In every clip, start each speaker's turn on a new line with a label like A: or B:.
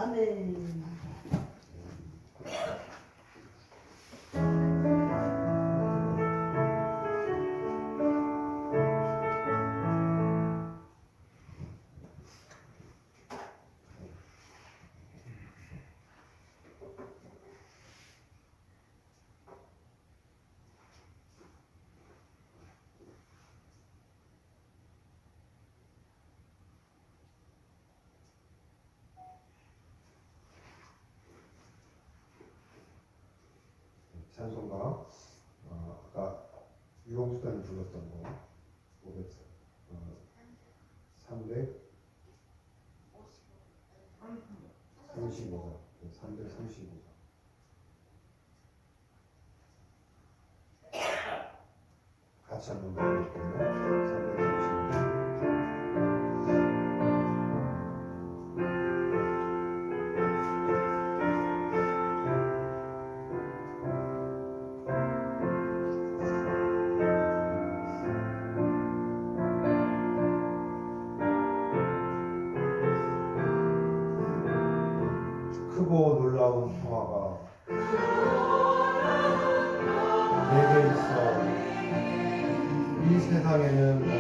A: 아멘.
B: 찬송가 아까 유홍수단이 불렀던 거 335장 335장 같이 한번 읽어볼게요. 335장 크고 놀라운 평화가 내게 있어 이 세상에는 없는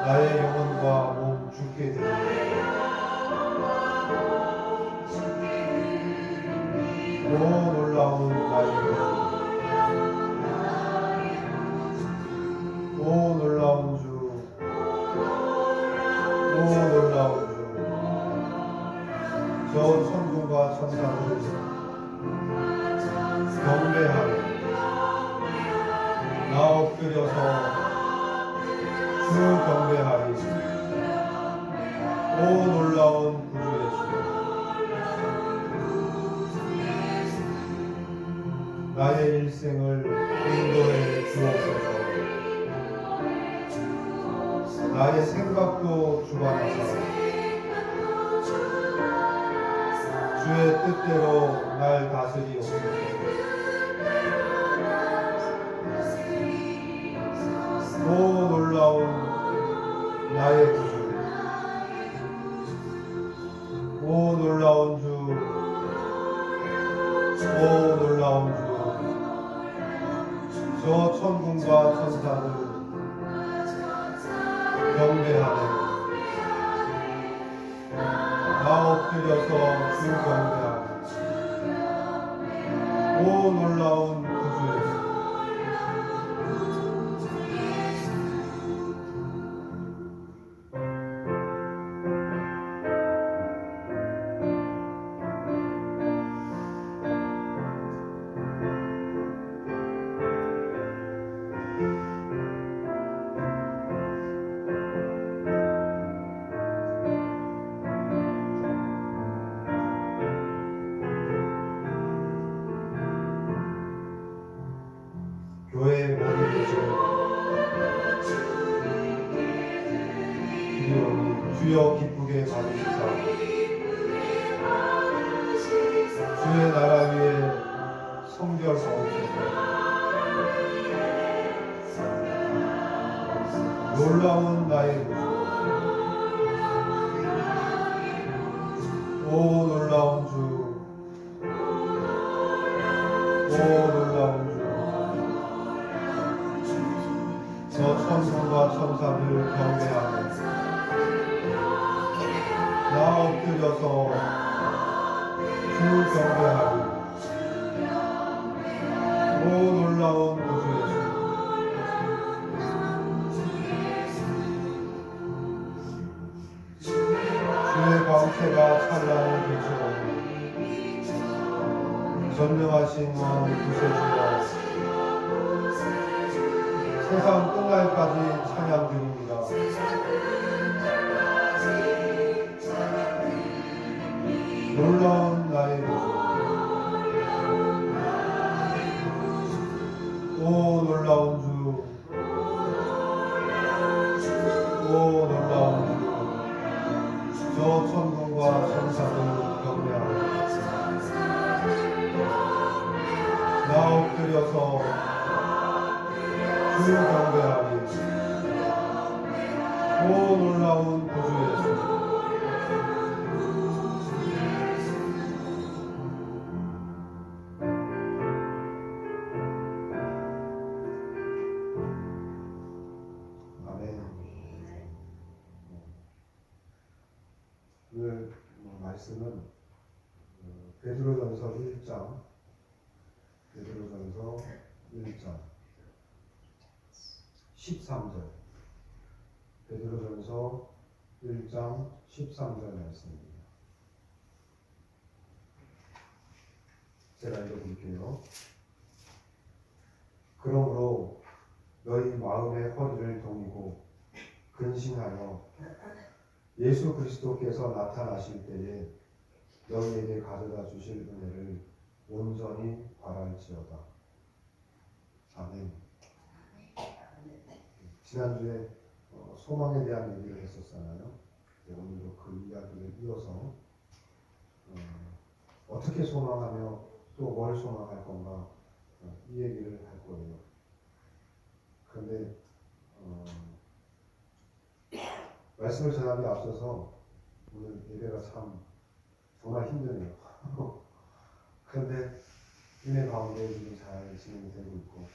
B: 나의 영혼과 몸 죽게 되리니 오 놀라운 나의 영혼 오 놀라운 주 오 놀라운 주 저 천군과 천사를 경배하며 나 엎드려서 주 경배하리 오 놀라운 구주 예수 나의 일생을 인도해 주옵소서 나의 생각도 주관하사 주의 뜻대로 날 다스리옵소서 오 놀라운 나의 구주 오 놀라운 주 오 놀라운 주 저 천군과 천사를 경배하네 나 엎드려서 주 경배하네 오 놀라운 구주 예수 교회의 모든 예수를 주여 기쁘게 받으시사 주의 나라 위에 성결하옵소서 놀라운 나의 구주 오 놀라운 주 오 놀라운 주 저 천군과 천사를 경배하며 나 엎드려서 주 경배하리 오 놀라운 구주 예수 주의 광채가 찬란히 비추오니 전능하신 왕 구세주여 세상 끝날까지 찬양 드립니다. 놀라운 나의 오 놀라운 주 오 놀라운 주 저 천군과 천사를 경배하며 나 엎드려서 주 경배하리 오 놀라운 구주 예수. 아멘. 오늘 말씀은 베드로전서 1장 13절 베드로전서 1장 13절 말씀입니다. 제가 읽어볼게요. 그러므로 너희 마음의 허리를 동이고 근신하여 예수 그리스도께서 나타나실 때에 너희에게 가져다 주실 은혜를 온전히 바랄지어다. 아멘. 지난주에 소망에 대한 얘기를 했었잖아요. 오늘도 그 이야기를 이어서 어떻게 소망하며 또 뭘 소망할 건가 이 얘기를 할 거예요. 그런데 말씀을 전하기 앞서서 오늘 예배가 정말 힘드네요. 그런데 은혜 가운데 지금 잘 진행이 되고 있고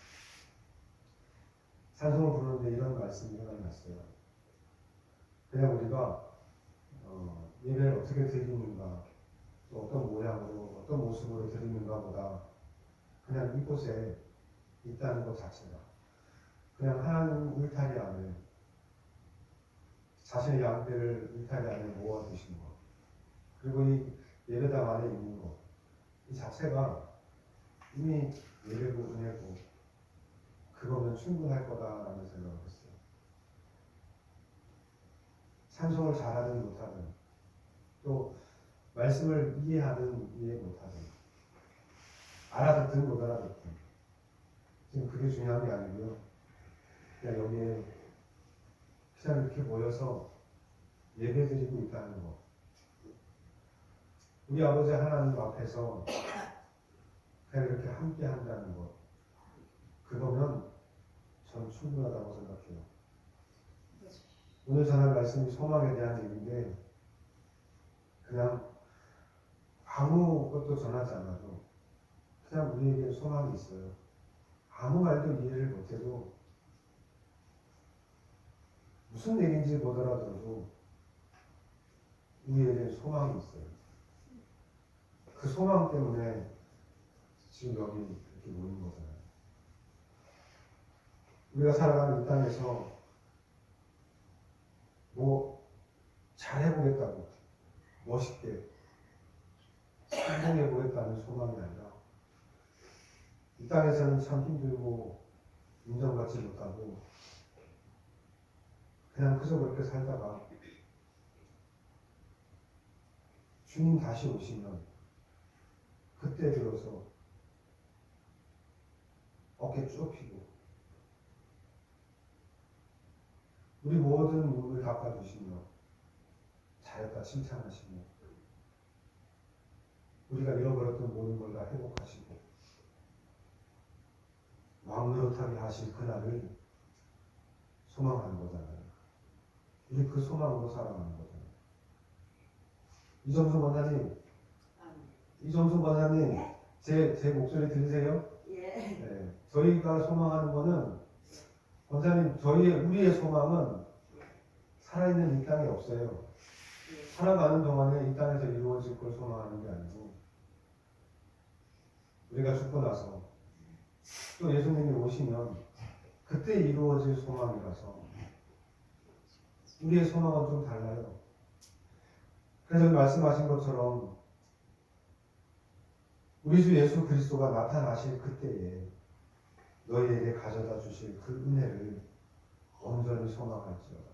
B: 찬송을 부르는데 이런 말씀이 생각났어요. 그냥 우리가 예배를 어떻게 드리는가 또 어떤 모양으로 어떤 모습으로 드리는가 보다 그냥 이곳에 있다는 것 자체가 그냥 하나님 울타리 안에 자신의 양떼를 울타리 안에 모아두신 것 그리고 이 예배당 안에 있는 것 이 자체가 이미 예배고 은혜고 그거면 충분할 거다라는 생각을 했어요. 찬송을 잘하든 못하든 또 말씀을 이해하든 이해 못하든 알아듣든 못 알아듣든 지금 그게 중요한 게 아니고요. 그냥 여기에 그냥 이렇게 모여서 예배드리고 있다는 거. 우리 아버지 하나님 앞에서 그냥 이렇게 함께 한다는 것. 그거면 전 충분하다고 생각해요. 오늘 전할 말씀이 소망에 대한 얘기인데 그냥 아무것도 전하지 않아도 그냥 우리에게 소망이 있어요. 아무 말도 이해를 못해도 무슨 얘기인지 못 알아들어도 우리에게 소망이 있어요. 그 소망 때문에 지금 여기 이렇게 모인 거잖아요. 우리가 살아가는 이 땅에서 뭐 잘해보겠다고 멋있게 성공해보겠다는 소망이 아니라 이 땅에서는 참 힘들고 인정받지 못하고 그냥 그저 그렇게 살다가 주님 다시 오시면 그때 들어서 어깨 쭉 펴고 우리 모든 눈을 닦아주시며 잘했다 칭찬하시며 우리가 잃어버렸던 모든 걸 다 회복하시고 왕노릇하게 하실 그날을 소망하는 거잖아요. 우리 그 소망으로 살아가는 거잖아요. 이정수 권사님, 제 목소리 들리세요?
A: 예.
B: 네. 저희가 소망하는 거는 권사님, 우리의 소망은 살아있는 이 땅에 없어요. 살아가는 동안에 이 땅에서 이루어질 걸 소망하는 게 아니고 우리가 죽고 나서 또 예수님이 오시면 그때 이루어질 소망이라서 우리의 소망은 좀 달라요. 그래서 말씀하신 것처럼 우리 주 예수 그리스도가 나타나실 그때에 너희에게 가져다 주실 그 은혜를 온전히 소망할지어다.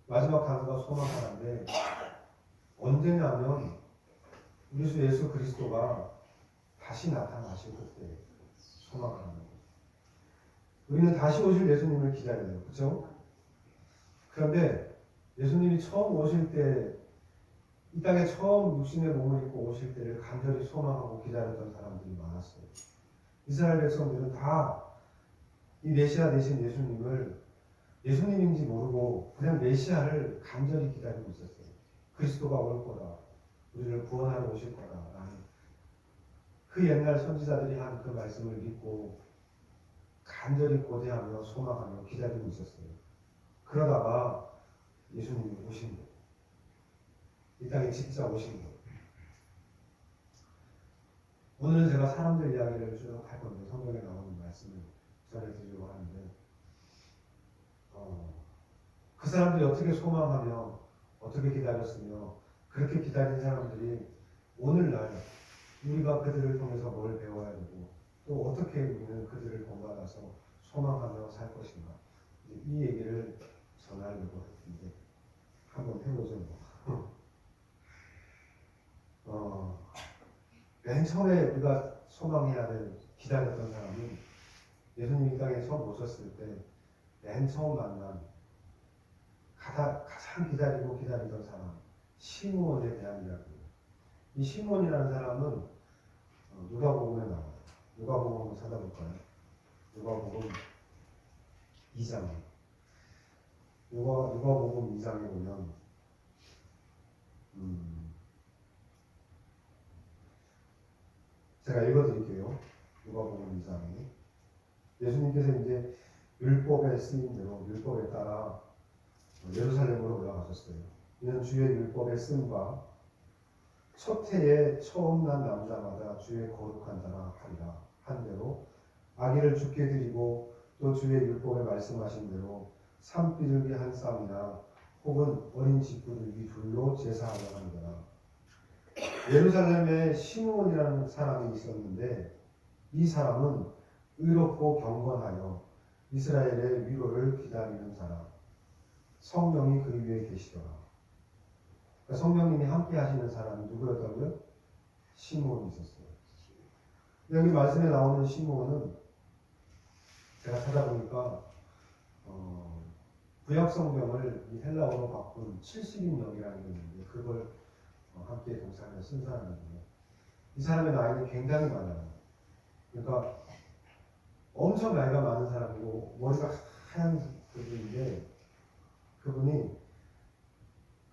B: 마지막 단어가 소망하는데 언제냐면 우리 주 예수 그리스도가 다시 나타나실 그때 소망하는 거예요. 우리는 다시 오실 예수님을 기다려요. 그렇죠? 그런데 예수님이 처음 오실 때 이 땅에 처음 육신의 몸을 입고 오실 때를 간절히 소망하고 기다렸던 사람들이 많았어요. 이스라엘 백성들은 다 이 메시아 되신 예수님을 예수님인지 모르고 그냥 메시아를 간절히 기다리고 있었어요. 그리스도가 올 거다. 우리를 구원하러 오실 거다. 라는 그 옛날 선지자들이 한 그 말씀을 믿고 간절히 고대하며 소망하며 기다리고 있었어요. 그러다가 예수님이 오신 거예요. 이 땅에 진짜 오신 거예요. 오늘은 제가 사람들 이야기를 쭉 할 건데 성경에 나오는 말씀을 전해드리려고 하는데 그 사람들이 어떻게 소망하며 어떻게 기다렸으며 그렇게 기다린 사람들이 오늘날 우리가 그들을 통해서 뭘 배워야 되고 또 어떻게 우리는 그들을 본받아서 소망하며 살 것인가 이 얘기를 전하려고 했는데 한번 해보죠. 맨 처음에 우리가 소망해야 될 기다렸던 사람은 예수님이 땅에 처음 오셨을 때 맨 처음 만난 가장 기다리던 사람 시므온에 대한 이야기입니다. 이 시므온이라는 사람은 누가복음에 나와요. 누가복음 한번 찾아볼까요? 누가복음 2장. 누가복음 2장에 보면 제가 읽어드릴게요. 누가복음 2장에 예수님께서 이제 율법에 쓰인 대로 율법에 따라 예루살렘으로 올라가셨어요. 이는 주의 율법의 쓴바 첫 해에 처음 난 남자마다 주의 거룩한 자라 하리라 한 대로 아기를 죽게 드리고 또 주의 율법에 말씀하신 대로 산비둘기 한 쌍이나 혹은 어린 집부들기 둘로 제사하려 하는구나. 예루살렘에 시므온이라는 사람이 있었는데 이 사람은 의롭고 경건하여 이스라엘의 위로를 기다리는 사람 성령이 그 위에 계시더라. 그러니까 성령님이 함께 하시는 사람이 누구였다고요? 시므온이 있었어요. 여기 말씀에 나오는 시므온은 제가 찾아보니까 구약 성경을 이 헬라어로 바꾼 70인역이라는 게 있는데 그걸 함께 동참해서 쓴 사람인데 이 사람의 나이는 굉장히 많아요. 그러니까 엄청 나이가 많은 사람이고 머리가 하얀 분인데 그분이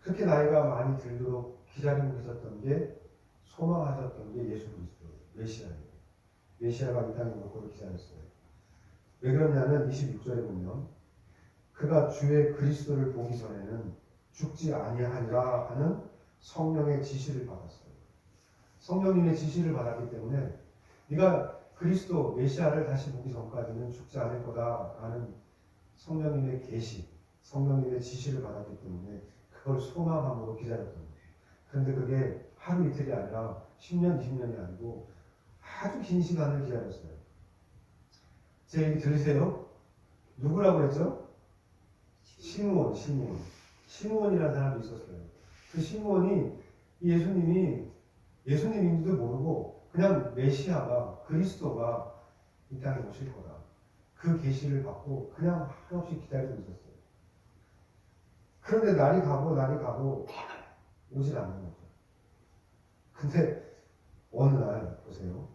B: 그렇게 나이가 많이 들도록 기다리고 계셨던 게 소망하셨던 게 예수 그리스도예요. 메시아예요. 메시아가 이 땅에 올 거를 기다렸어요. 왜 그러냐면 26절에 보면 그가 주의 그리스도를 보기 전에는 죽지 아니하리라 하는 성령의 지시를 받았어요. 성령님의 지시를 받았기 때문에 네가 그리스도 메시아를 다시 보기 전까지는 죽지 않을 거다라는 성령님의 계시, 성령님의 지시를 받았기 때문에 그걸 소망함으로 기다렸던 거예요. 그런데 그게 하루 이틀이 아니라 10년, 20년이 아니고 아주 긴 시간을 기다렸어요. 제 얘기 들으세요? 누구라고 했죠? 시므온이라는 사람이 있었어요. 그 시므온이 예수님인지도 모르고 그냥 메시아가 그리스도가 이 땅에 오실 거다. 그 계시를 받고 그냥 한없이 기다리고 있었어요. 그런데 날이 가고 오질 않는 거죠. 근데 어느 날 보세요.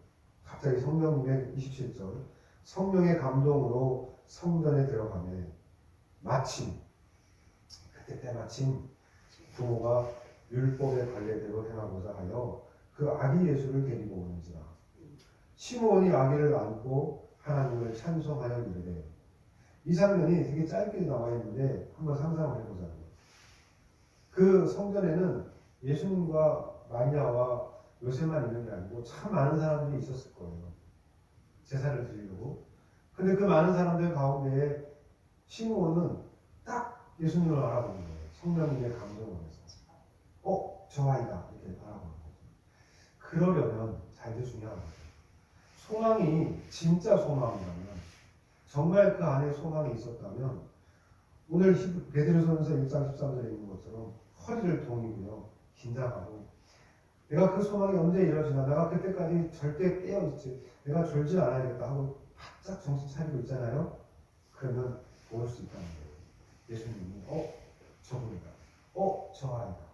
B: 갑자기 성령님의 27절 성령의 감동으로 성전에 들어가매 마침 그때 때마침 부모가 율법의 관례대로 행하고자 하여 그 아기 예수를 데리고 오는지라. 시므온이 아기를 안고 하나님을 찬송하여 이르되 이 장면이 되게 짧게 나와 있는데 한번 상상을 해보자고요. 그 성전에는 예수님과 마리아와 요셉만 있는 게 아니고 참 많은 사람들이 있었을 거예요. 제사를 드리려고. 근데 그 많은 사람들 가운데에 시므온은 딱 예수님을 알아보는 거예요. 성령님의 감동을 해서. 저 아이다. 이렇게 알아보는 거죠. 그러려면, 자, 이제 중요한 거죠. 소망이 진짜 소망이라면, 정말 그 안에 소망이 있었다면, 오늘 베드로전서 1장 13절에 있는 것처럼 허리를 동이고요. 긴장하고 내가 그 소망이 언제 이루어지나 내가 그때까지 절대 깨어있지 내가 졸지 않아야겠다 하고 바짝 정신 차리고 있잖아요. 그러면 볼 수 있다는 거예요. 예수님이 저분이다. 저 아이다.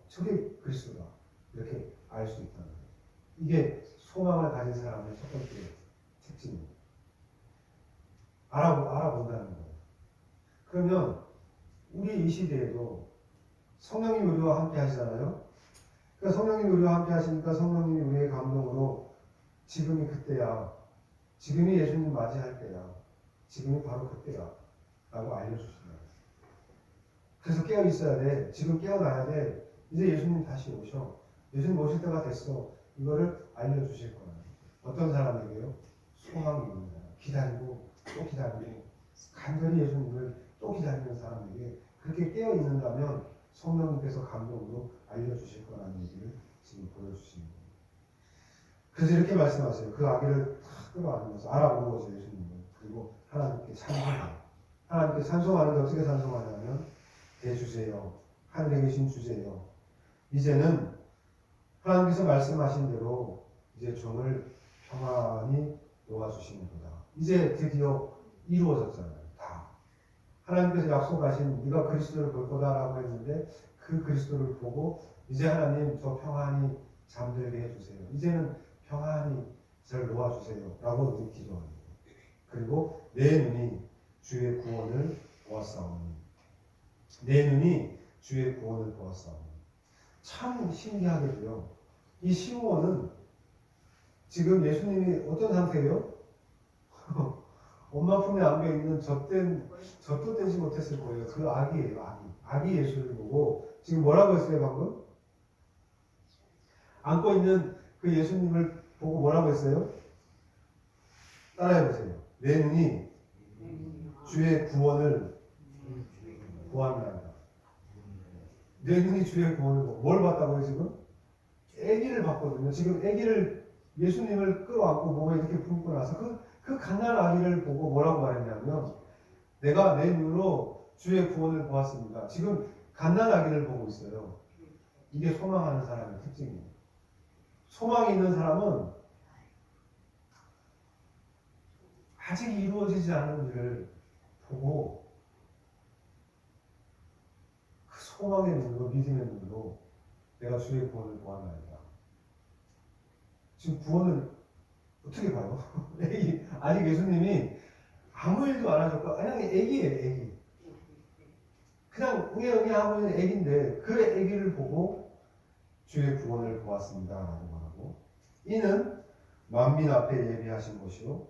B: 저게 그리스도다. 이렇게 알 수 있다는 거예요. 이게 소망을 가진 사람의 첫 번째 특징입니다. 알아본다는 거예요. 그러면 우리 이 시대에도 성령님 우리와 함께 하시잖아요. 그러니까 성령님 우리와 함께 하시니까 성령님이 우리의 감동으로 지금이 그때야. 지금이 예수님 맞이할 때야. 지금이 바로 그때야. 라고 알려주시네요. 그래서 깨어 있어야 돼. 지금 깨어나야 돼. 이제 예수님 다시 오셔. 예수님 오실 때가 됐어. 이거를 알려주실 거예요. 어떤 사람에게요? 소망이 있는 사람. 기다리고 또 기다리고 간절히 예수님을 또 기다리는 사람에게 그렇게 깨어 있는다면 성령님께서 감동으로 알려주실 거라는 얘기를 지금 보여주시는 거예요. 그래서 이렇게 말씀하세요. 그 아기를 탁 끌어안으면서 알아보는 거죠, 예수님은. 그리고 하나님께 찬송해요. 하나님께 찬송하는데 어떻게 찬송하냐면 대주세요. 하늘에 계신 주제요. 이제는 하나님께서 말씀하신 대로 이제 종을 평안히 놓아주시는구나. 이제 드디어 이루어졌잖아요. 다. 하나님께서 약속하신 네가 그리스도를 볼 거다라고 했는데 그 그리스도를 보고 이제 하나님 저 평안히 잠들게 해주세요. 이제는 평안히 저를 놓아주세요. 라고 이제 기도합니다. 그리고 내 눈이 주의 구원을 보았사오니 내 눈이 주의 구원을 보았사오니 참 신기하게도요. 이 시므온은 지금 예수님이 어떤 상태예요? 엄마 품에 안겨 있는 젖도 떼지 못했을 거예요. 그 아기예요, 아기. 아기 예수를 보고 지금 뭐라고 했어요, 방금? 안고 있는 그 예수님을 보고 뭐라고 했어요? 따라해보세요. 내 눈이 주의 구원을 보았나이다. 내 눈이 주의 구원을 보고 뭘 봤다고요, 지금? 아기를 봤거든요. 지금 아기를 예수님을 끌어안고 몸에 이렇게 품고 나서 그 갓난 아기를 보고 뭐라고 말했냐면 내가 내 눈으로 주의 구원을 보았습니다. 지금 갓난 아기를 보고 있어요. 이게 소망하는 사람의 특징이에요. 소망이 있는 사람은 아직 이루어지지 않은 일을 보고 그 소망의 눈으로 믿음의 눈으로 내가 주의 구원을 보았나이다. 지금 구원을 어떻게 봐요? 아직 예수님이 아무 일도 안 하셨고 그냥 애기예요, 애기. 그냥 응애 하고 있는 애기인데 그 애기를 보고 주의 구원을 보았습니다. 라고 말하고 이는 만민 앞에 예비하신 것이요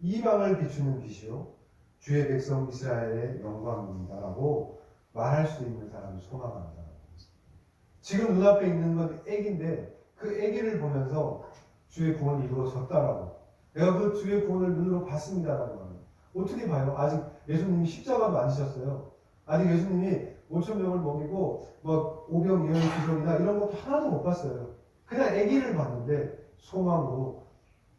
B: 이방을 비추는 빛이요 주의 백성 이스라엘의 영광입니다. 라고 말할 수 있는 사람이 소망하는 사람. 지금 눈앞에 있는 건 애기인데 그 애기를 보면서 주의 구원이 이루어졌다라고 내가 그 주의 구원을 눈으로 봤습니다라고 말해요. 어떻게 봐요? 아직 예수님이 십자가도 안 지셨어요. 아직 예수님이 5,000명을 먹이고 뭐 오병 이어의 기적이나 이런 것도 하나도 못 봤어요. 그냥 아기를 봤는데 소망으로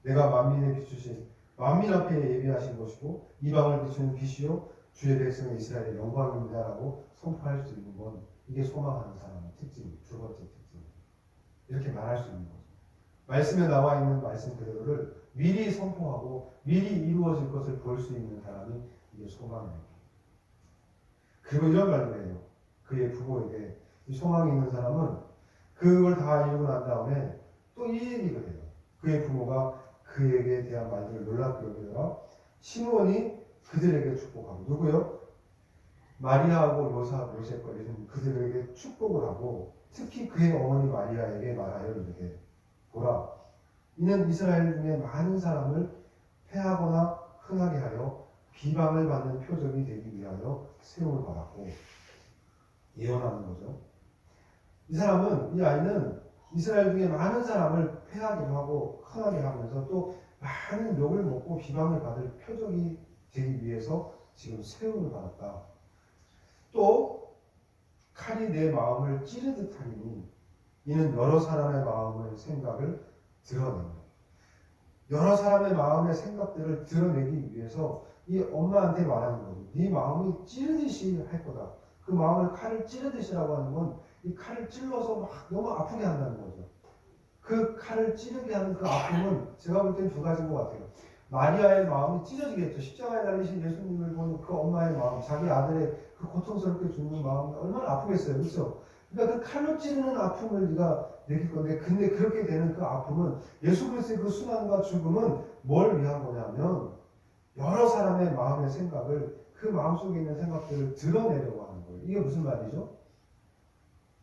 B: 내가 만민에 비추신 만민 앞에 예비하신 것이고 이방을 비추는 빛이요 주의 백성의 이스라엘의 영광입니다라고 선포할 수 있는 건 이게 소망하는 사람의 특징, 두 번째 특징. 이렇게 말할 수 있는 거죠. 말씀에 나와 있는 말씀 그대로를 미리 선포하고 미리 이루어질 것을 볼 수 있는 사람이 이게 소망이에요. 그리고 이런 말도 해요. 그의 부모에게 이 소망이 있는 사람은 그걸 다 이루고 난 다음에 또 이 얘기를 해요. 그의 부모가 그에게 대한 말들을 놀랍게 여기다가 시므온이 그들에게 축복하고 누구요? 마리아하고 요셉과 예수님 그들에게 축복을 하고 특히 그의 어머니 마리아에게 말하여 이르되 보라 이는 이스라엘 중에 많은 사람을 패하거나 흥하게 하여 비방을 받는 표적이 되기 위하여 세움을 받았고 예언하는 거죠. 이 사람은 이 아이는 이스라엘 중에 많은 사람을 패하기도 하고 흥하게 하면서 또 많은 욕을 먹고 비방을 받을 표적이 되기 위해서 지금 세움을 받았다. 또 칼이 내 마음을 찌르듯 하니 이는 여러 사람의 마음의 생각을 드러낸다. 여러 사람의 마음의 생각들을 드러내기 위해서 이 엄마한테 말하는 거죠. 네 마음이 찌르듯이 할 거다. 그 마음을 칼을 찌르듯이라고 하는 건 이 칼을 찔러서 막 너무 아프게 한다는 거죠. 그 칼을 찌르게 하는 그 아픔은 제가 볼 땐 두 가지인 것 같아요. 마리아의 마음이 찢어지겠죠. 십자가에 달리신 예수님을 보는 그 엄마의 마음, 자기 아들의 그 고통스럽게 죽는 마음이 얼마나 아프겠어요. 그렇죠? 그러니까 그 칼로 찌르는 아픔을 네가 느낄 건데 근데 그렇게 되는 그 아픔은 예수 그리스도의 그 순환과 죽음은 뭘 위한 거냐면 여러 사람의 마음의 생각을 그 마음속에 있는 생각들을 드러내려고 하는 거예요. 이게 무슨 말이죠?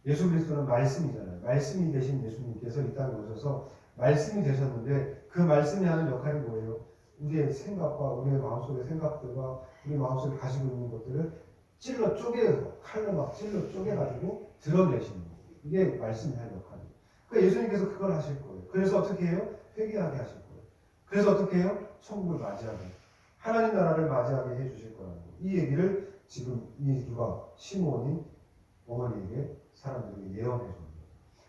B: 예수 그리스도는 말씀이잖아요. 말씀이 되신 예수님께서 이 땅에 오셔서 말씀이 되셨는데 그 말씀이 하는 역할이 뭐예요? 우리의 생각과 우리의 마음속의 생각들과 우리 마음속에 가지고 있는 것들을 찔러 쪼개서 칼로 막 찔러 쪼개가지고 드러내시는 거예요. 이게 말씀이 하는 역할이에요. 그러니까 예수님께서 그걸 하실 거예요. 그래서 어떻게 해요? 회개하게 하실 거예요. 그래서 어떻게 해요? 천국을 맞이하게, 하나님 나라를 맞이하게 해주실 거라는 거예요. 이 얘기를 지금 이 누가 시므온이 어머니에게 사람들에게 예언해 줍니다.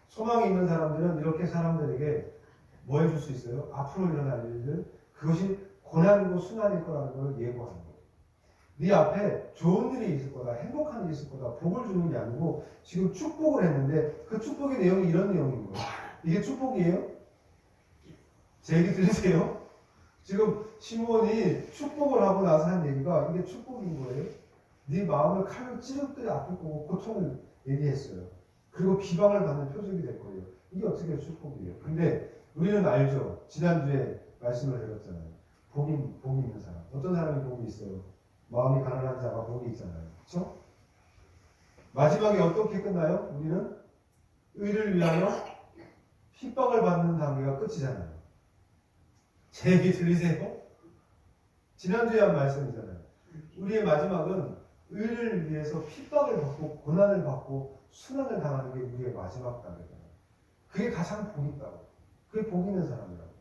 B: 소망이 있는 사람들은 이렇게 사람들에게 뭐 해줄 수 있어요? 앞으로 일어날 일들, 그것이 고난이고 순환일 거라는 걸 예고하는 거예요. 네 앞에 좋은 일이 있을 거다, 행복한 일이 있을 거다, 복을 주는 게 아니고 지금 축복을 했는데 그 축복의 내용이 이런 내용인 거예요. 이게 축복이에요? 제 얘기 들으세요? 지금 시므온이 축복을 하고 나서 한 얘기가 이게 축복인 거예요. 네 마음을 칼로 찌르듯이 아플 거고 고통을 얘기했어요. 그리고 비방을 받는 표적이 될 거예요. 이게 어떻게 축복이에요? 근데 우리는 알죠. 지난주에 말씀을 드렸잖아요. 복이 있는 사람. 어떤 사람이 복이 있어요? 마음이 가난한 자가 복이 있잖아요. 그렇죠? 마지막에 어떻게 끝나요? 우리는 의를 위하여 핍박을 받는 단계가 끝이잖아요. 제 얘기 들리세요? 지난주에 한 말씀이잖아요. 우리의 마지막은 의를 위해서 핍박을 받고 고난을 받고 순환을 당하는 게 우리의 마지막 단계잖아요. 그게 가장 복 있다고. 그게 복 있는 사람이라고.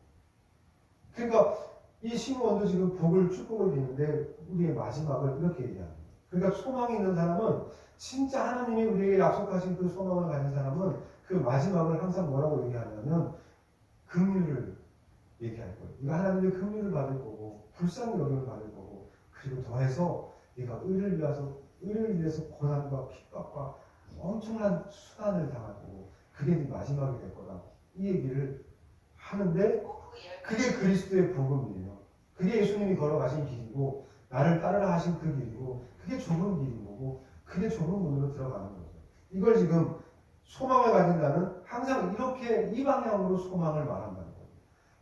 B: 그러니까 이 시므온도 지금 축복을 비는데 우리의 마지막을 이렇게 얘기합니다. 그러니까 소망이 있는 사람은 진짜 하나님이 우리에게 약속하신 그 소망을 가진 사람은 그 마지막을 항상 뭐라고 얘기하냐면 긍휼을 얘기할 거예요. 네가 하나님의 긍휼을 받을 거고 불쌍히 여김을 받을 거고 그리고 더해서 네가 의를 위해서 고난과 핍박과 엄청난 수단을 당할 거고 그게 네 마지막이 될 거다. 이 얘기를 하는데 그게 그리스도의 복음이에요. 그게 예수님이 걸어가신 길이고 나를 따르라 하신 그 길이고 그게 좁은 길인 거고 그게 좁은 문으로 들어가는 거죠. 이걸 지금 소망을 가진 자는 항상 이렇게 이 방향으로 소망을 말한다는 거예요.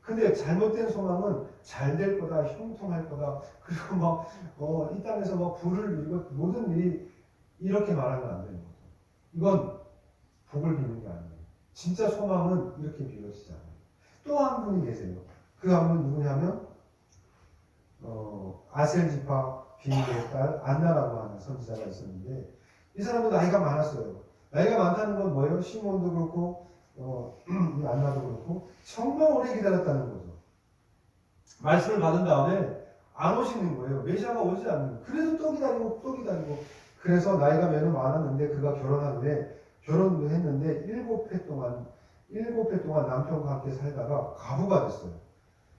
B: 근데 잘못된 소망은 잘 될 거다, 형통할 거다, 그리고 막, 이 땅에서 막 부를 누리고 모든 일이 이렇게 말하면 안 되는 거죠. 이건 복을 비는 게 아니에요. 진짜 소망은 이렇게 비워지지 않아요. 또 한 분이 계세요. 그 한 분 누구냐면, 아셀지파 비밀의 딸 안나라고 하는 선지자가 있었는데, 이 사람도 나이가 많았어요. 나이가 많다는 건 뭐예요? 시몬도 그렇고, 안나도 그렇고, 정말 오래 기다렸다는 거죠. 말씀을 받은 다음에 안 오시는 거예요. 메시아가 오지 않는 거예요. 그래도 또 기다리고 또 기다리고. 그래서 나이가 매우 많았는데 그가 결혼하는데 결혼도 했는데 7회 동안 남편과 함께 살다가 과부가 됐어요.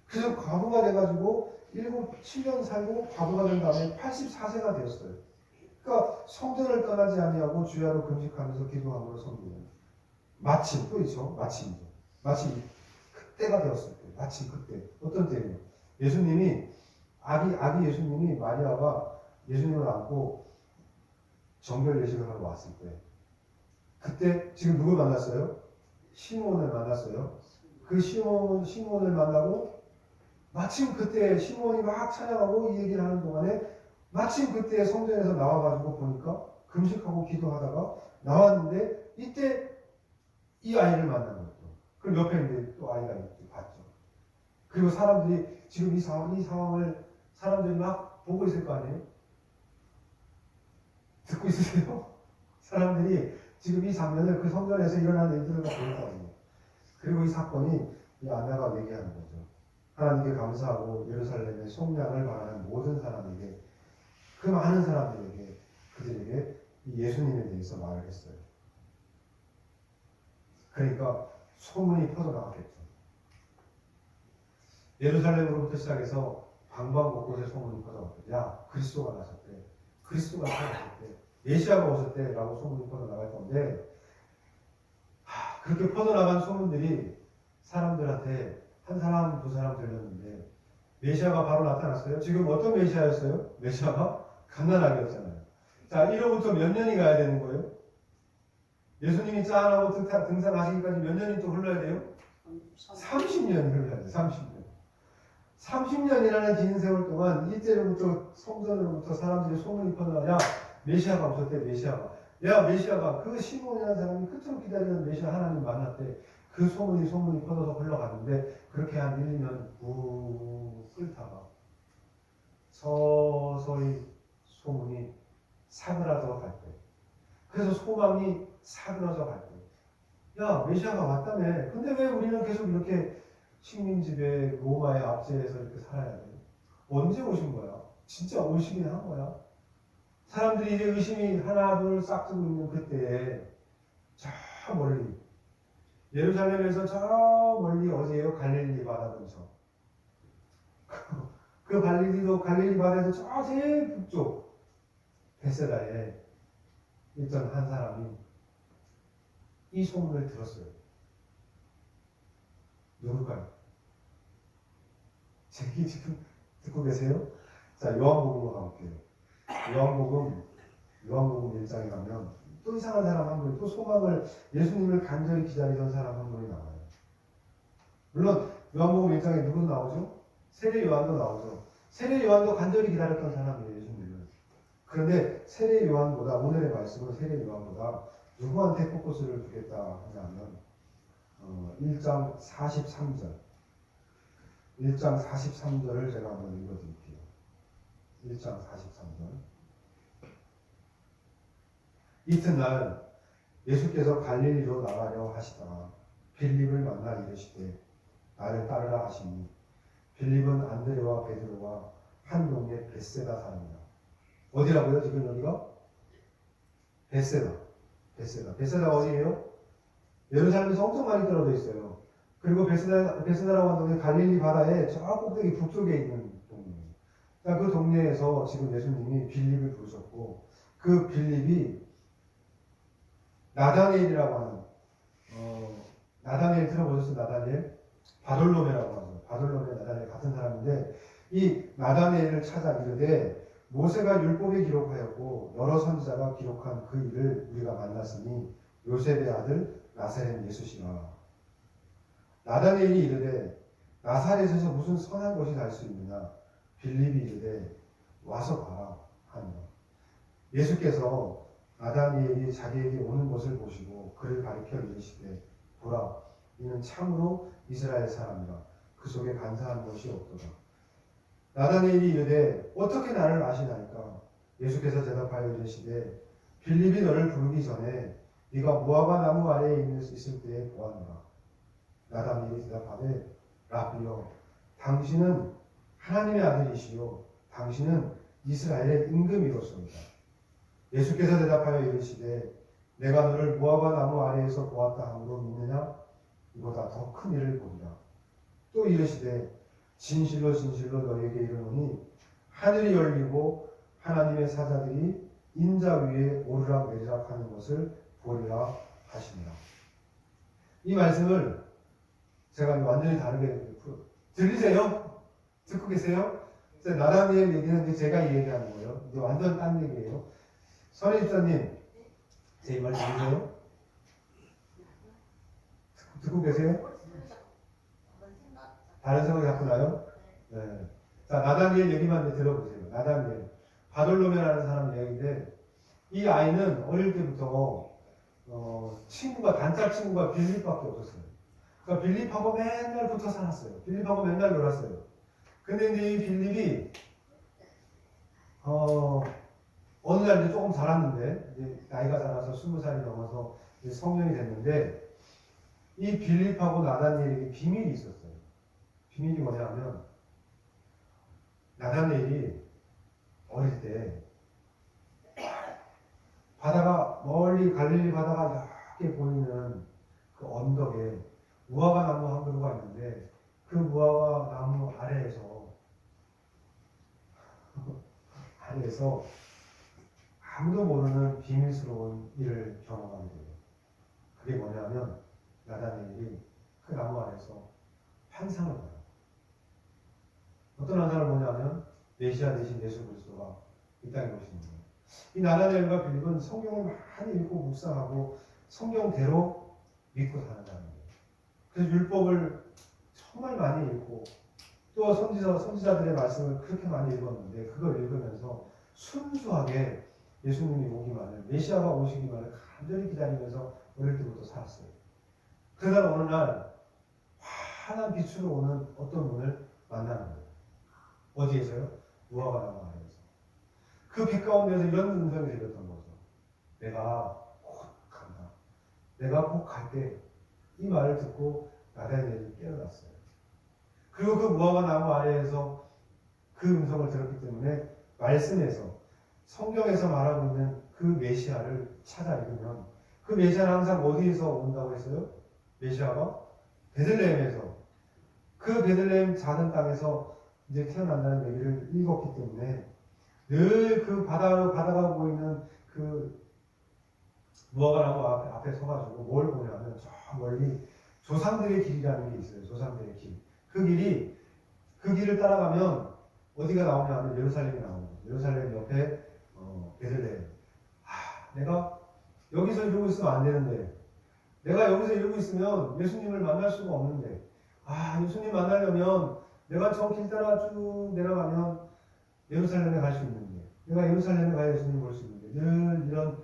B: 그래서 과부가 돼가지고 7년 살고 과부가 된 다음에 84세가 되었어요. 그러니까 성전을 떠나지 아니하고 주야로 금식하면서 기도함으로 섬기는. 마침 또 있죠. 마침이죠. 마침 그때가 되었을 때. 마침 그때. 어떤 때예요? 예수님이 아기 예수님이 마리아가 예수님을 안고 정결 예식을 하러 왔을 때 그때 지금 누굴 만났어요? 시몬을 만났어요. 그 시몬을 만나고 마침 그때 시몬이 막 찬양하고 이 얘기를 하는 동안에 마침 그때 성전에서 나와가지고 보니까 금식하고 기도하다가 나왔는데 이때 이 아이를 만난 거죠. 그럼 옆에 이제 또 아이가 봤죠. 그리고 사람들이 지금 이 상황을 사람들이 막 보고 있을 거 아니에요? 듣고 있으세요? 사람들이 지금 이 장면을 그 성전에서 일어나는 일들을 볼 거 아니에요. 그리고 이 사건이 이 안나가 얘기하는 거죠. 하나님께 감사하고 예루살렘의 속량을 바라는 모든 사람에게 그 많은 사람들에게 그들에게 이 예수님에 대해서 말을 했어요. 그러니까 소문이 퍼져나갔겠죠. 예루살렘으로부터 시작해서 방방곳곳에 소문이 퍼져나갔대. 야, 그리스도가 나셨대. 그리스도가 나셨대. 메시아가 오셨대. 라고 소문이 퍼져나갈 건데 그렇게 퍼져나간 소문들이 사람들한테 한 사람, 두 사람 들렸는데 메시아가 바로 나타났어요. 지금 어떤 메시아였어요? 메시아가 갓난아기였잖아요. 자, 1호부터 몇 년이 가야 되는 거예요? 예수님이 짠하고 등산하시기까지 몇 년이 또 흘러야 돼요? 30년이 흘러야 돼요. 30년. 30년이라는 긴 세월 동안 이때로부터 성전으로부터 사람들이 소문이 퍼나가 야 메시아가 없었대. 메시아가. 야 메시아가 그 시몬이라는 사람이 그토록 기다리는 메시아 하나님 만났대. 그 소문이 퍼져서 흘러가는데 그렇게 한 1, 2년 꾹 끓다가 서서히 소문이 사그라져 갈 때. 그래서 소망이 사그라져 갈 때. 야 메시아가 왔다며. 근데 왜 우리는 계속 이렇게 식민지배 로마의 압제에서 이렇게 살아야 돼? 언제 오신 거야? 진짜 오시긴 한 거야? 사람들이 이제 의심이 하나 둘 싹 트고 있는 그때에 저 멀리 예루살렘에서 저 멀리 어디에요? 갈릴리 바다 근처. 그 갈릴리 바다에서 저 제일 북쪽 베세다에 있던 한 사람이 이 소문을 들었어요. 누굴까요? 제 얘기 지금 듣고 계세요? 자, 요한복음으로 가볼게요. 요한복음 1장에 가면 또 이상한 사람 한 분이 또 소망을 예수님을 간절히 기다리던 사람 한 분이 나와요. 물론 요한복음 1장에 누구 나오죠? 세례 요한도 나오죠. 세례 요한도 간절히 기다렸던 사람이에요, 예수님을. 그런데 세례 요한보다 오늘의 말씀은 세례 요한보다 누구한테 포커스를 두겠다 하냐면 1장 43절 1장 43절을 제가 한번 읽어드릴게요. 1장 43절 이튿날 예수께서 갈릴리로 나가려 하시다가 빌립을 만나 이르시되 나를 따르라 하시니 빌립은 안드레와 베드로와 한 동네 벳세다 사람이라. 어디라고요? 지금 여기가? 벳세다. 벳세다가 어디예요? 예루살렘에서 엄청 많이 떨어져 있어요. 그리고 벳세다라고 하는 동네 갈릴리 바다의 저 꼭대기 북쪽에 있는 동네예요. 그러니까 그 동네에서 지금 예수님이 빌립을 부르셨고 그 빌립이 나다니엘이라고 하는 나다니엘 들어보셨어요? 나다니엘? 바돌로메라고 하죠. 바돌로메 나다니엘 같은 사람인데 이 나다니엘을 찾아 이르되 모세가 율법에 기록하였고 여러 선지자가 기록한 그 일을 우리가 만났으니 요셉의 아들 나사렛 예수시라. 나다니엘이 이르되 나사렛에서 무슨 선한 것이 날 수 있느냐. 빌립이 이르되 와서 봐라 하니라. 예수께서 나다니엘이 자기에게 오는 것을 보시고 그를 가리켜 이르시되 보라 이는 참으로 이스라엘 사람이라. 그 속에 간사한 것이 없도다. 나다니엘이 이르되 어떻게 나를 아시나이까. 예수께서 대답하여 이르시되 빌립이 너를 부르기 전에 네가 무화과 나무 아래에 있을 때에 보았노라. 나다니엘이 대답하되 라비여 당신은 하나님의 아들이시요 당신은 이스라엘의 임금이로소이다. 예수께서 대답하여 이르시되 내가 너를 무화과 나무 아래에서 보았다 함으로 믿느냐. 이보다 더 큰 일을 보리라. 또 이르시되 진실로 너희에게 이르노니 하늘이 열리고 하나님의 사자들이 인자 위에 오르락 내리락 하는 것을 보리라 하시니라. 이 말씀을 제가 완전히 다르게 들리세요? 듣고 계세요? 나다니엘 얘기는 이제 제가 얘기하는 거예요. 이제 완전 딴 얘기예요. 선임자님, 제 말 들리세요? 듣고 계세요? 다른 생각이 자꾸 나요? 네. 자, 나다니엘 얘기만 이제 들어보세요. 나다니엘. 바돌로메라는 사람 이야기인데, 이 아이는 어릴 때부터, 단짝 친구가 빌립밖에 없었어요. 그러니까 빌립하고 맨날 붙어 살았어요. 빌립하고 맨날 놀았어요. 근데 이제 이 빌립이, 어느 날 이제 조금 자랐는데, 이제 나이가 자라서 20살이 넘어서 이제 성년이 됐는데, 이 빌립하고 나다니엘에게 비밀이 있었어요. 비밀이 뭐냐면 나다니엘이 어릴 때 바다가 멀리 갈릴리 바다가 이렇게 보이는 그 언덕에 무화과 나무 한 그루가 있는데 그 무화과 나무 아래에서 아무도 모르는 비밀스러운 일을 경험하게 돼요. 그게 뭐냐면 나다니엘이 그 나무 아래에서 환상을 봐요. 어떤 환상을 보냐면 메시아 대신 예수 그리스도가 이 땅에 오시는 거예요. 이 나다니엘과 빌립은 성경을 많이 읽고 묵상하고 성경대로 믿고 사는 사람이에요. 그래서 율법을 정말 많이 읽고 또 선지자들의 말씀을 그렇게 많이 읽었는데 그걸 읽으면서 순수하게 예수님이 오기만을, 메시아가 오시기만을 간절히 기다리면서 어릴 때부터 살았어요. 그러다 어느 날 환한 빛으로 오는 어떤 분을 만나는 거예요. 어디에서요? 무화과 나무 아래에서. 그 빛 가운데서 이런 음성이 들렸던 거죠. 내가 곧 간다. 내가 곧 갈 때 이 말을 듣고 나다니엘이 깨어났어요. 그리고 그 무화과 나무 아래에서 그 음성을 들었기 때문에 말씀에서 성경에서 말하고 있는 그 메시아를 찾아 읽으면 그 메시아는 항상 어디에서 온다고 했어요? 메시아가 베들레헴에서, 그 베들레헴 작은 땅에서 이제 태어난다는 얘기를 읽었기 때문에 늘 그 바다가 보이는 그 무화과 나무 앞에 서가지고 뭘 보냐면 저 멀리 조상들의 길이라는 게 있어요. 조상들의 길. 그 길을 따라가면 어디가 나오냐 하면 예루살렘이 나오는 거예요. 예루살렘 옆에 베들레헴. 내가 여기서 이러고 있으면 안 되는데, 내가 여기서 이러고 있으면 예수님을 만날 수가 없는데, 예수님 만나려면 내가 저 길 따라 쭉 내려가면 예루살렘에 갈 수 있는데, 내가 예루살렘에 가야 예수님 볼 수 있는데, 늘 이런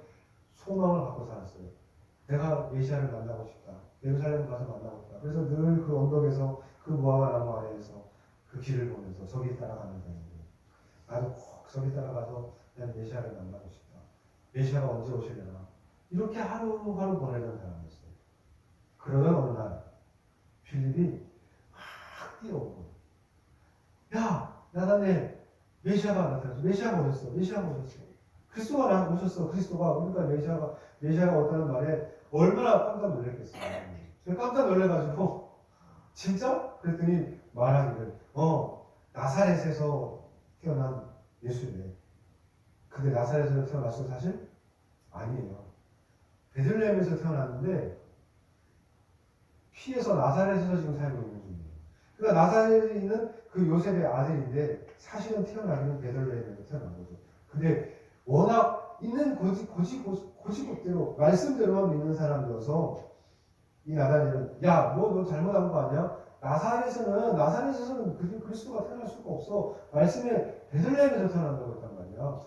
B: 소망을 갖고 살았어요. 내가 메시아를 만나고 싶다. 예루살렘 가서 만나고 싶다. 그래서 늘 그 언덕에서 그 무화과 나무 아래에서 그 길을 보면서 저기 따라가는 사람인데, 나도 꼭 저기 따라가서 난 메시아를 만나고 싶다. 메시아가 언제 오시려나. 이렇게 하루하루 보내던 사람이었어요. 그러던 어느 날 빌립이 막 뛰어오는 거예요. 야, 나다네 메시아가 나타났어. 메시아가 오셨어. 메시아가 오셨어. 그리스도가 오셨어. 그리스도가. 그러니까 메시아가 왔다는 말에 얼마나 깜짝 놀랐겠어요. 제가 깜짝 놀래가지고 진짜? 그랬더니 말하기를 나사렛에서 태어난 예수래. 근데 나사렛에서 태어났어 사실? 아니에요. 베들레헴에서 태어났는데 피에서 나사렛에서 지금 살고 있는 중이에요. 그러니까 나사렛에 있는 그 요셉의 아들인데 사실은 태어나기는 베들레헴에서 태어난 거죠. 근데 워낙 있는 고지곳대로 말씀대로만 믿는 사람이어서 이 나다니엘은 너 잘못한 거 아니야? 나사렛에서는 그리스도가 태어날 수가 없어. 말씀에 베들레헴에서 태어난다고 했단 말이야.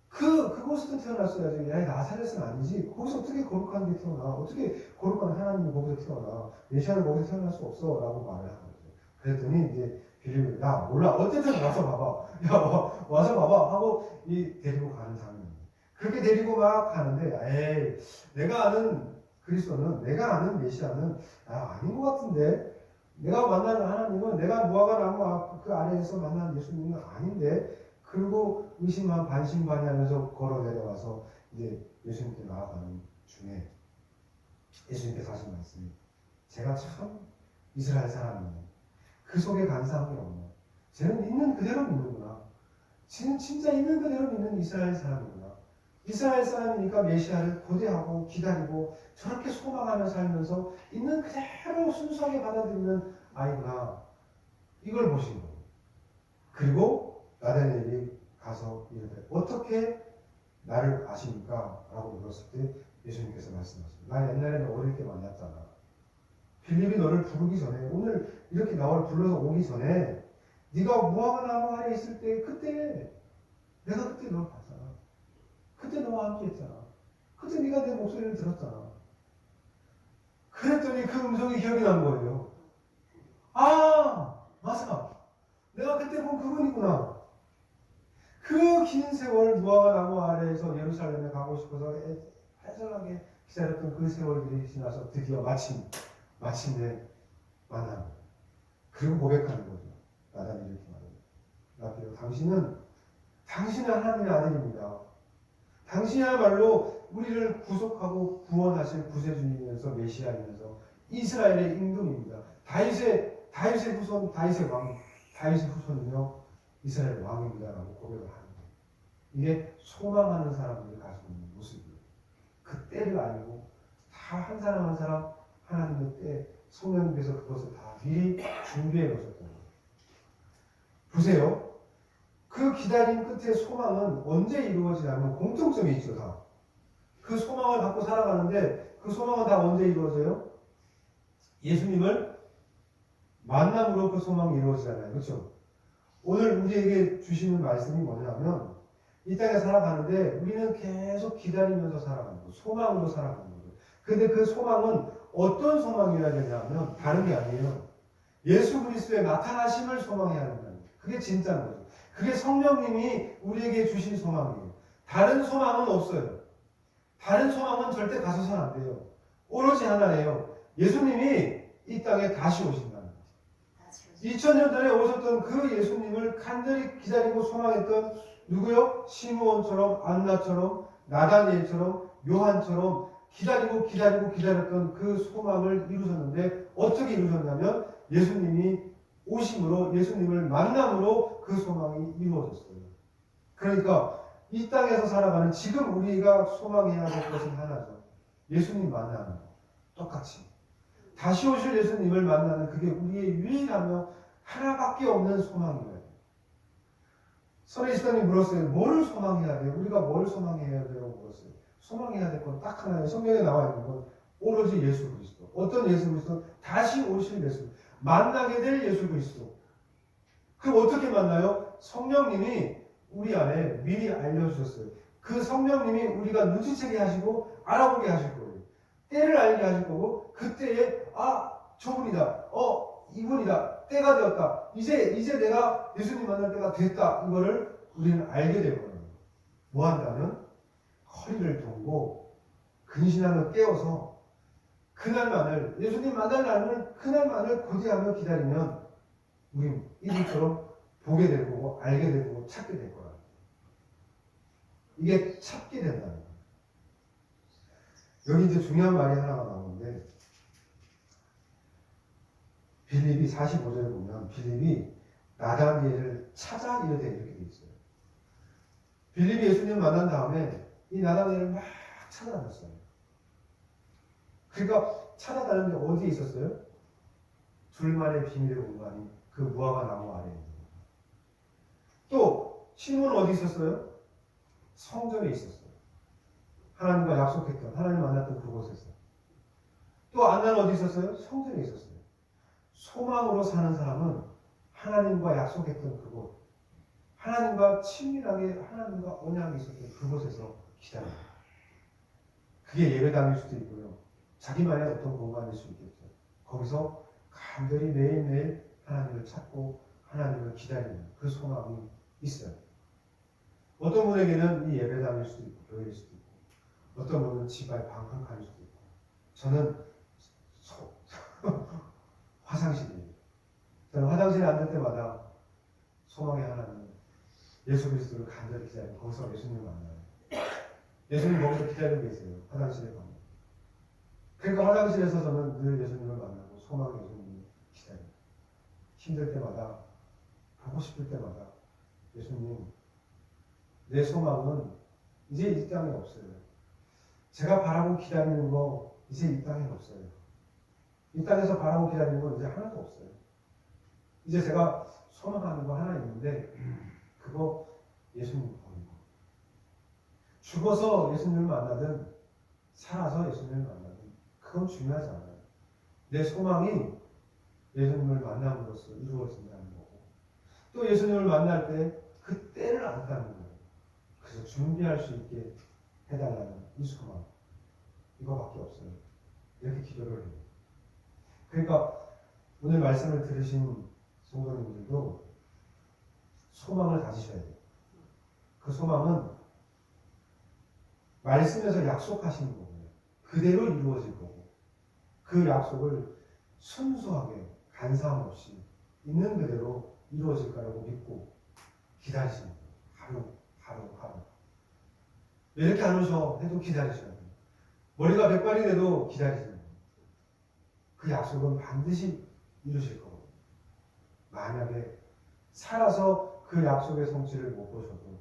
B: 그곳에서 태어났어야지. 나사렛은 아니지. 거기서 어떻게 거룩한 게 태어나? 어떻게 거룩한 하나님이 거기서 태어나? 메시아는 거기서 태어날 수 없어. 라고 말을 하는 거죠. 그랬더니 이제 빌립이 몰라. 어쨌든 와서 봐봐. 와서 봐봐. 하고 데리고 가는 장면입니다. 그렇게 데리고 막 가는데, 내가 아는 그리스도는, 내가 아는 메시아는 아닌 것 같은데, 내가 만나는 하나님은 내가 무화과 나무 그 아래에서 만난 예수님은 아닌데, 그리고 반신반의하면서 걸어 내려와서 이제 예수님께 나아가는 중에 예수님께서 하신 말씀이, 제가 참 이스라엘 사람이네. 그 속에 간사함이 없네. 쟤는 있는 그대로 믿는구나. 쟤는 진짜 있는 그대로 믿는 이스라엘 사람이구나. 이스라엘 사람이니까 메시아를 고대하고 기다리고 저렇게 소망하며 살면서 있는 그대로 순수하게 받아들이는 아이구나. 이걸 보신 거예요. 그리고 나다니엘이 가서 이르되 어떻게 나를 아십니까? 라고 물었을 때 예수님께서 말씀하셨습니다. 나 옛날에 어릴 때 만났잖아. 빌립이 너를 부르기 전에, 오늘 이렇게 나를 불러서 오기 전에 네가 무화과 나무 아래 있을 때 내가 그때 널 봤잖아. 그때 너와 함께 했잖아. 그때 네가 내 목소리를 들었잖아. 그랬더니 그 음성이 기억이 난 거예요. 맞아. 내가 그때 본 그분이구나. 그 긴 세월 무화과 나무 아래에서 예루살렘에 가고 싶어서 애절하게 기다렸던 그 세월들이 지나서 드디어 마침내 만나는 거예요. 그리고 고백하는 거죠. 나다니엘이 이렇게 말합니다. 당신은 하나님의 아들입니다. 당신이야말로 우리를 구속하고 구원하실 구세주이면서 메시아이면서 이스라엘의 임금입니다. 다윗의 후손, 다윗의 후손이며 이스라엘 왕입니다라고 고백을 하는 거예요. 이게 소망하는 사람들이 가지고 있는 모습이에요. 그 때를 알고 다 한 사람 한 사람 하나님의 때 성령님께서 그것을 다 미리 준비해 놓으셨던 거예요. 보세요. 그 기다림 끝에 소망은 언제 이루어지냐면 공통점이 있죠. 다. 그 소망을 갖고 살아가는데 그 소망은 다 언제 이루어져요? 예수님을 만남으로 그 소망이 이루어지잖아요. 그렇죠? 오늘 우리에게 주시는 말씀이 뭐냐면 이 땅에 살아가는데 우리는 계속 기다리면서 살아가는 거예요. 소망으로 살아가는 거예요. 근데 그 소망은 어떤 소망이어야 되냐면 다른 게 아니에요. 예수 그리스도의 나타나심을 소망해야 된다는 거예요. 그게 진짜인 거죠. 그게 성령님이 우리에게 주신 소망이에요. 다른 소망은 없어요. 다른 소망은 절대 가서선 안 돼요. 오로지 하나예요. 예수님이 이 땅에 다시 오신다는 거죠. 2000년 전에 오셨던 그 예수님을 간절히 기다리고 소망했던 누구요? 시므온처럼 안나처럼 나다니엘처럼 요한처럼 기다렸던 그 소망을 이루셨는데 어떻게 이루셨냐면 예수님이 오심으로 예수님을 만남으로 그 소망이 이루어졌어요. 그러니까 이 땅에서 살아가는 지금 우리가 소망해야 될 것은 하나죠. 예수님 만나는 거. 똑같이. 다시 오실 예수님을 만나는 그게 우리의 유일하며 하나밖에 없는 소망이에요. 선혜시장님 물었어요. 뭘 소망해야 돼요? 우리가 뭘 소망해야 돼요? 물었어요. 소망해야 될 건 딱 하나예요. 성경에 나와 있는 건 오로지 예수 그리스도. 어떤 예수 그리스도? 다시 오실 예수. 만나게 될 예수 그리스도. 그럼 어떻게 만나요? 성령님이 우리 안에 미리 알려주셨어요. 그 성령님이 우리가 눈치채게 하시고 알아보게 하실 거예요. 때를 알게 하실 거고 그때에 저분이다. 이분이다. 때가 되었다. 이제 내가 예수님 만날 때가 됐다. 이거를 우리는 알게 될 거예요. 뭐 한다면 허리를 동고 근신하며 깨어서 그날만을 예수님 만날 날을 그날만을 고대하며 기다리면 우린 이들처럼 보게 될 거고 알게 될 거고 찾게 될 거야. 이게 찾게 된다는 거예요. 여기 이제 중요한 말이 하나가 나오는데 빌립이 45절에 보면 빌립이 나다니엘을 찾아 이르되 이렇게 돼 있어요. 빌립이 예수님을 만난 다음에 이 나다니엘을 막 찾아다녔어요. 그러니까 찾아다니는데 어디에 있었어요? 둘만의 비밀의 공간이 그 무화과 나무 아래에 있는 거예요. 또 시몬은 어디 있었어요? 성전에 있었어요. 하나님과 약속했던 하나님 만났던 그곳에서. 또 안나는 어디 있었어요? 성전에 있었어요. 소망으로 사는 사람은 하나님과 약속했던 그곳, 하나님과 친밀하게 하나님과 언약이 있었던 그곳에서 기다려요. 그게 예배당일 수도 있고요. 자기만의 어떤 공간일 수 있겠죠. 거기서 간절히 매일매일 하나님을 찾고 하나님을 기다리는 그 소망이 있어요. 어떤 분에게는 이 예배당일 수도 있고 교회일 수도 있고 어떤 분은 집 앞 방 한 칸일 수도 있고 저는 화장실이에요. 저는 화장실에 앉을 때마다 소망의 하나님 예수 그리스도를 간절히 기다리고 거기서 예수님을 만나요. 예수님 거기서 기다리고 계세요. 화장실에 가면. 그러니까 화장실에서 저는 늘 예수님을 만나고 소망의 예수님을 기다려요. 힘들 때마다 보고 싶을 때마다 예수님 내 소망은 이제 이 땅에 없어요. 제가 바라고 기다리는 거 이제 이 땅에 없어요. 이 땅에서 바라고 기다리는 건 이제 하나도 없어요. 이제 제가 소망하는 거 하나 있는데 그거 예수님 보이고 죽어서 예수님을 만나든 살아서 예수님을 만나든 그건 중요하지 않아요. 내 소망이 예수님을 만남으로써 이루어진다는 거고 또 예수님을 만날 때 그 때를 안다는 거예요. 그래서 준비할 수 있게 해달라는 이 소망 이거밖에 없어요. 이렇게 기도를 해요. 그러니까 오늘 말씀을 들으신 성도님들도 소망을 가지셔야 돼요. 그 소망은 말씀에서 약속하신 거고요. 그대로 이루어질 거고 그 약속을 순수하게 간사함 없이 있는 그대로 이루어질 거라고 믿고 기다리시는 거예요. 하루. 왜 이렇게 안 오셔? 해도 기다리셔야 돼요. 머리가 백발이 돼도 기다리셔야 돼요. 그 약속은 반드시 이루실 거고 만약에 살아서 그 약속의 성취를 못 보셔도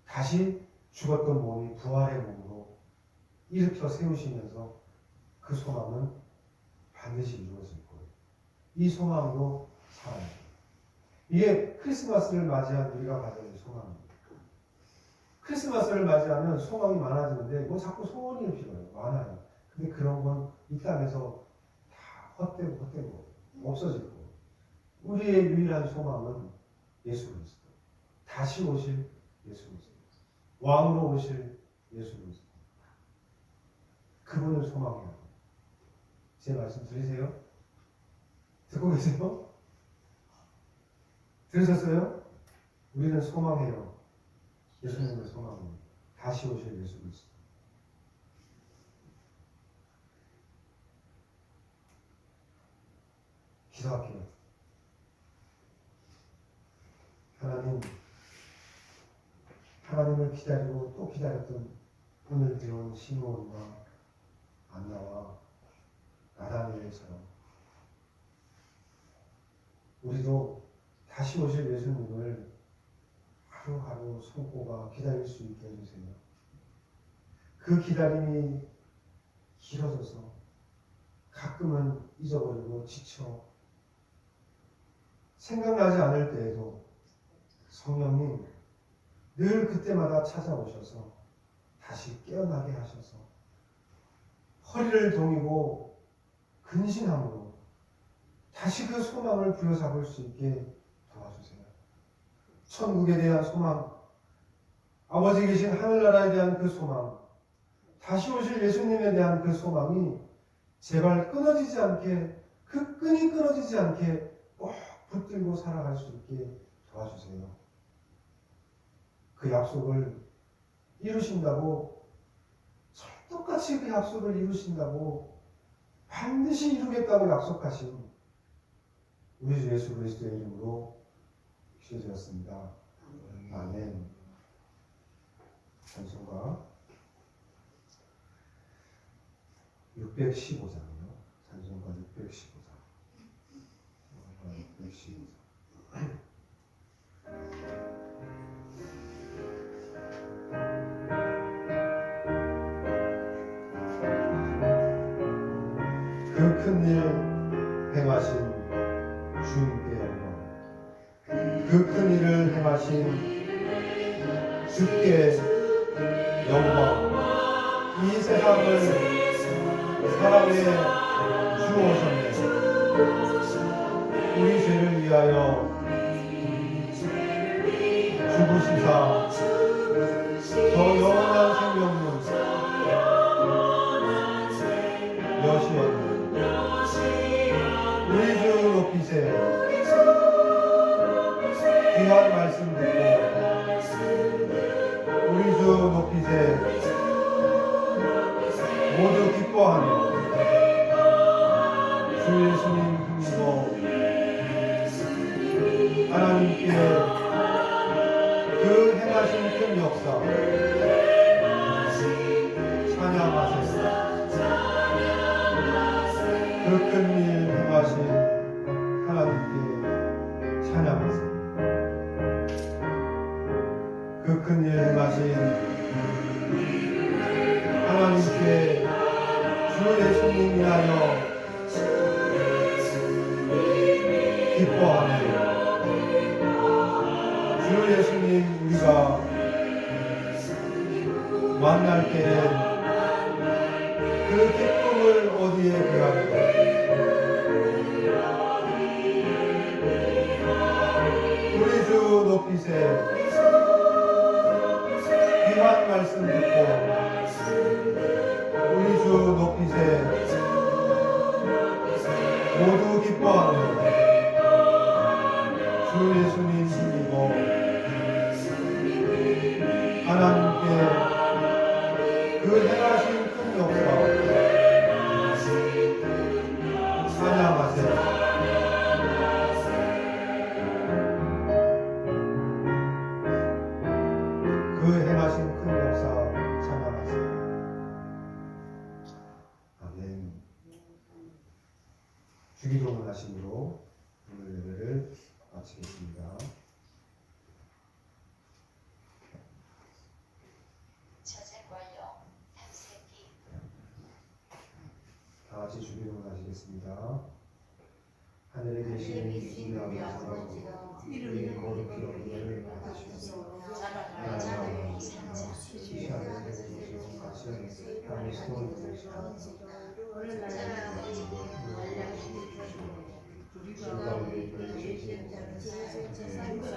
B: 다시 죽었던 몸이 부활의 몸으로 일으켜 세우시면서 그 소망은 반드시 이루어질 거예요. 이 소망으로 살아야 돼요. 이게 크리스마스를 맞이한 우리가 가져야 될 소망입니다. 크리스마스를 맞이하면 소망이 많아지는데 뭐 자꾸 소원이 필요해요. 많아요. 근데 그런 건 이 땅에서 다 헛되고 없어질 거예요. 우리의 유일한 소망은 예수 그리스도. 다시 오실 예수 그리스도. 왕으로 오실 예수 그리스도. 그분을 소망해야 합니다. 제 말씀 들리세요? 듣고 계세요? 들으셨어요? 우리는 소망해요. 예수님을 소망해요. 다시 오실 예수 그리스도. 기도할게요. 하나님을 기다리고 또 기다렸던 오늘 배운 시므온과 안나와 나다니엘처럼 우리도 다시 오실 예수님을 하루하루 손꼽아 기다릴 수 있게 해주세요. 그 기다림이 길어져서 가끔은 잊어버리고 지쳐 생각나지 않을 때에도 성령님 늘 그때마다 찾아오셔서 다시 깨어나게 하셔서 허리를 동이고 근신함으로 다시 그 소망을 부여잡을 수 있게 도와주세요. 천국에 대한 소망, 아버지 계신 하늘나라에 대한 그 소망, 다시 오실 예수님에 대한 그 소망이 제발 끊어지지 않게, 그 끈이 끊어지지 않게 꼭 붙들고 살아갈 수 있게 도와주세요. 그 약속을 이루신다고, 철떡같이 그 약속을 이루신다고, 반드시 이루겠다고 약속하신 우리 주 예수 그리스도의 이름으로 기도드렸습니다. 아멘. 찬송가 615장이요. 찬송가 615장. 615장. 그 큰일 행하신 주님께 영광. 그 큰일을 행하신 주께 영광. 이 세상을 사랑해 주오셨네. 우리 죄를 위하여 죽으시사 저 영원한 생명문 여시었네. 우리 주 높이세. 귀한 말씀 듣고 우리 주 높이세. 모두 기뻐하며 주 예수님 힘으로 하나님께 그 행하신 큰 역사 찬양하세요. 그 큰 일 행하신 하나님께 찬양하세요. 그 큰 일 행하신 하나님께 주 예수님 위하여 기뻐하며 주 예수님 우리가 만날 때에 그 기쁨을 어디에 비하며 우리 주 높이세. 귀한 말씀 듣고 우리 주 높이세. 모두 기뻐하며 주 예수님 힘입어 하나님께 그 행하신 큰 역사 찬양하세요. 그 행하신 큰 역사 찬양하세요. 아멘. 주기도문 하심으로 오늘 예배를 마치겠습니다. 다 같이 주기도문 하시겠습니다. 하늘에 계신 우리 아버지, 이름이 거룩히 여김을 받으시옵소서. 나라가 이 땅에 되시옵소서. 같이 땅에 소원이 되시옵소서. 오늘날 우리에게 알려주시옵소서.
A: 우리가 우리 죄진 자를 사하시고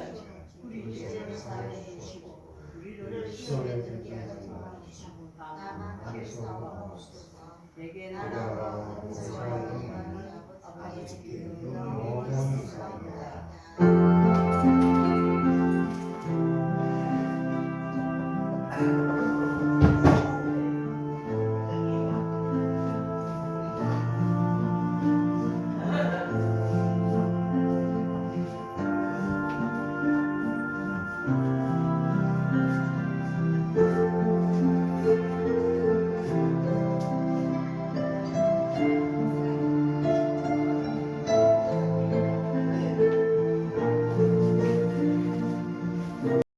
A: 우리 죄를 사하여 주시고 우리를 시험에 들게 하지 마시고 다만 악에서 없소서. 내게 나라와 권세와 영광이 아버지께 영원히 있사옵나이다.